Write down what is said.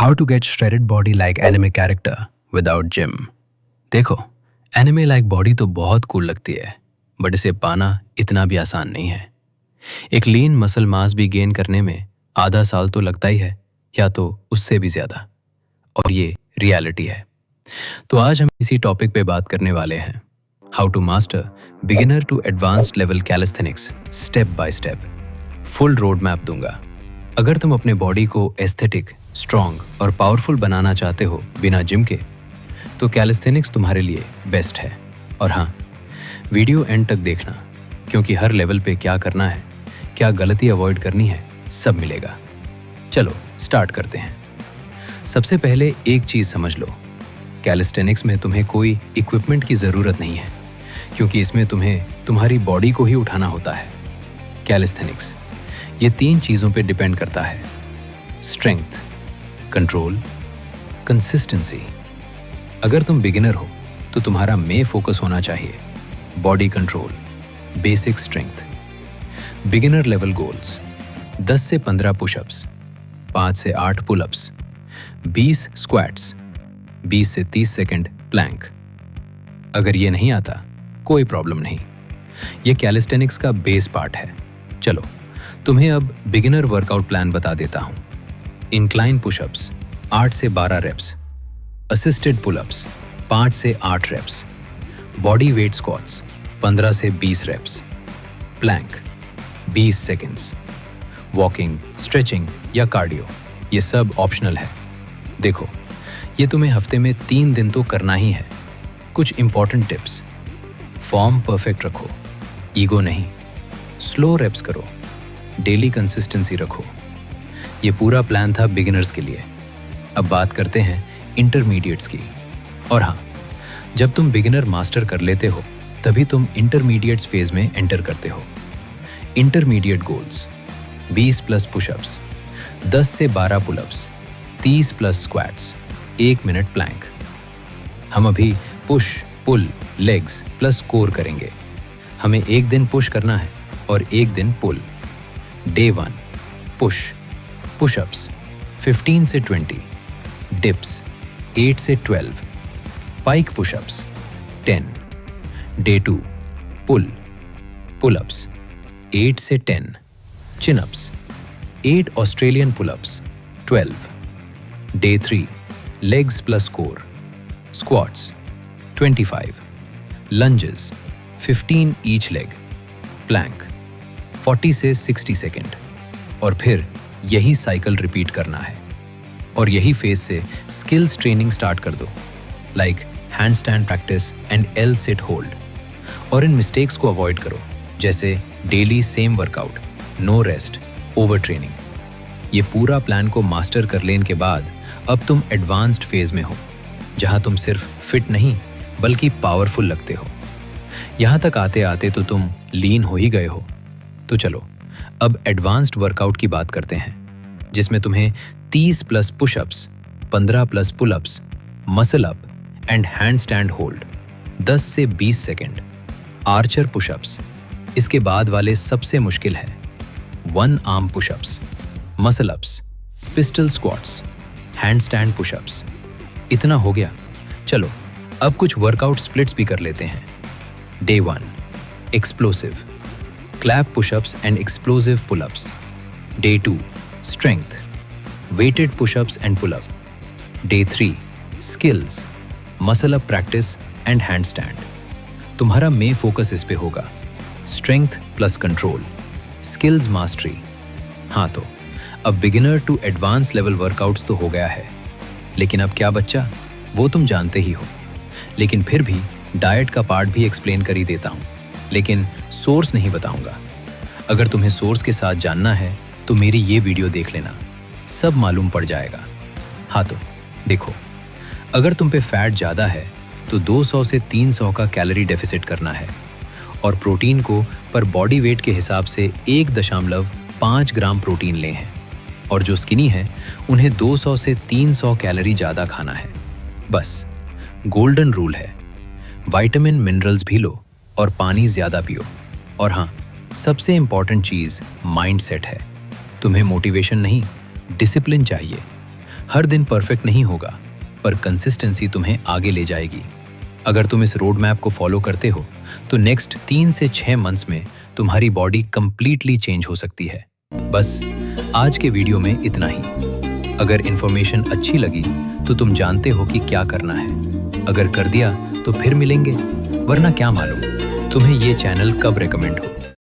How to get shredded body like anime character without gym। देखो, anime like body तो बहुत cool लगती है, बट इसे पाना इतना भी आसान नहीं है। एक लीन मसल मास भी गेन करने में आधा साल तो लगता ही है, या तो उससे भी ज्यादा। और ये रियलिटी है। तो आज हम इसी टॉपिक पे बात करने वाले हैं, how to master beginner to advanced level calisthenics step by step. Full road map दूंगा। अगर तुम अपने बॉडी को एस्थेटिक, स्ट्रॉन्ग और पावरफुल बनाना चाहते हो बिना जिम के, तो कैलिस्थेनिक्स तुम्हारे लिए बेस्ट है। और हाँ, वीडियो एंड तक देखना, क्योंकि हर लेवल पे क्या करना है, क्या गलती अवॉइड करनी है, सब मिलेगा। चलो स्टार्ट करते हैं। सबसे पहले एक चीज़ समझ लो, कैलिस्थेनिक्स में तुम्हें कोई इक्विपमेंट की ज़रूरत नहीं है, क्योंकि इसमें तुम्हें तुम्हारी बॉडी को ही उठाना होता है। कैलिस्थेनिक्स ये 3 चीज़ों पे डिपेंड करता है: स्ट्रेंथ, कंट्रोल, कंसिस्टेंसी। अगर तुम बिगिनर हो तो तुम्हारा मेन फोकस होना चाहिए body control, basic strength. Beginner level goals: 10 से 15 पुशअप्स, 5 से 8 पुलअप्स, 20 स्क्वाट्स, 20 से 30 सेकंड प्लैंक। अगर ये नहीं आता कोई प्रॉब्लम नहीं, ये कैलिस्थेनिक्स का बेस पार्ट है। चलो तुम्हें अब बिगिनर वर्कआउट प्लान बता देता हूँ। इंक्लाइन पुशअप्स 8 से 12 रेप्स, असिस्टेड पुलअप्स 5 से 8 रेप्स, बॉडी वेट स्क्वाट्स 15 से 20 reps, plank 20 seconds, walking, stretching या कार्डियो ये सब ऑप्शनल है। देखो, ये तुम्हें हफ्ते में 3 दिन तो करना ही है। कुछ इंपॉर्टेंट टिप्स: फॉर्म परफेक्ट रखो, ईगो नहीं, स्लो रेप्स करो, डेली कंसिस्टेंसी रखो। ये पूरा प्लान था बिगिनर्स के लिए। अब बात करते हैं इंटरमीडिएट्स की। और हाँ, जब तुम बिगिनर मास्टर कर लेते हो तभी तुम इंटरमीडिएट्स फेज में एंटर करते हो। इंटरमीडिएट गोल्स: 20 प्लस पुशअप्स, 10 से 12 pullups, 30 plus squats, 1 minute plank. हम अभी push, pull, legs plus core करेंगे। हमें एक दिन पुश करना है और एक दिन पुल। डे 1 पुश, पुशअप्स 15 से 20, डिप्स 8 से 12, pike pushups 10। Day 2 pull, pullups 8 से 10, chinups 8 Australian pullups 12। Day 3 legs plus core, squats 25, lunges 15 each leg, plank 40 से 60 सेकेंड। और फिर यही साइकिल रिपीट करना है। और यही फेज से स्किल्स ट्रेनिंग स्टार्ट कर दो, like handstand practice and L sit hold. और इन मिस्टेक्स को अवॉइड करो, जैसे daily same workout, no rest, overtraining. ये पूरा प्लान को मास्टर कर लेने के बाद अब तुम एडवांस्ड फेज में हो, जहां तुम सिर्फ फिट नहीं बल्कि पावरफुल लगते हो। यहाँ तक आते आते तो तुम लीन हो ही गए हो। तो चलो अब एडवांस्ड वर्कआउट की बात करते हैं, जिसमें तुम्हें 30 plus pushups, 15 plus pullups, muscle up and hand stand hold, 10 से 20 सेकंड, आर्चर पुशअप्स। इसके बाद वाले सबसे मुश्किल है 1 arm pushups, muscle ups, pistol squats, hand stand pushups. इतना हो गया। चलो अब कुछ वर्कआउट स्प्लिट्स भी कर लेते हैं। Day 1 explosive, clap push-ups and explosive pull-ups. Day 2 strength, weighted push-ups and pull-ups. Day 3 skills, muscle up practice and handstand. तुम्हारा मेन फोकस इस पे होगा, strength plus control, skills mastery. हाँ, तो अब beginner to advance level workouts तो हो गया है, लेकिन अब क्या बच्चा, वो तुम जानते ही हो। लेकिन फिर भी डाइट का पार्ट भी एक्सप्लेन कर ही देता हूँ, लेकिन सोर्स नहीं बताऊंगा। अगर तुम्हें सोर्स के साथ जानना है तो मेरी ये वीडियो देख लेना, सब मालूम पड़ जाएगा। हाँ, तो देखो, अगर तुम पे फैट ज़्यादा है तो 200 से 300 का कैलोरी डेफिसिट करना है, और प्रोटीन को पर बॉडी वेट के हिसाब से 1.5 ग्राम प्रोटीन लें हैं। और जो स्किनी है उन्हें 200 से 300 कैलोरी ज़्यादा खाना है। बस गोल्डन रूल है, विटामिन मिनरल्स भी लो और पानी ज़्यादा पियो। और हाँ, सबसे इम्पॉर्टेंट चीज़ माइंडसेट है। तुम्हें मोटिवेशन नहीं, डिसिप्लिन चाहिए। हर दिन परफेक्ट नहीं होगा, पर कंसिस्टेंसी तुम्हें आगे ले जाएगी। अगर तुम इस रोड मैप को फॉलो करते हो तो नेक्स्ट 3 से 6 मंथ्स में तुम्हारी बॉडी कंप्लीटली चेंज हो सकती है। बस आज के वीडियो में इतना ही। अगर इन्फॉर्मेशन अच्छी लगी तो तुम जानते हो कि क्या करना है। अगर कर दिया तो फिर मिलेंगे, वरना क्या मालूम तुम्हें ये चैनल कब रेकमेंड हो।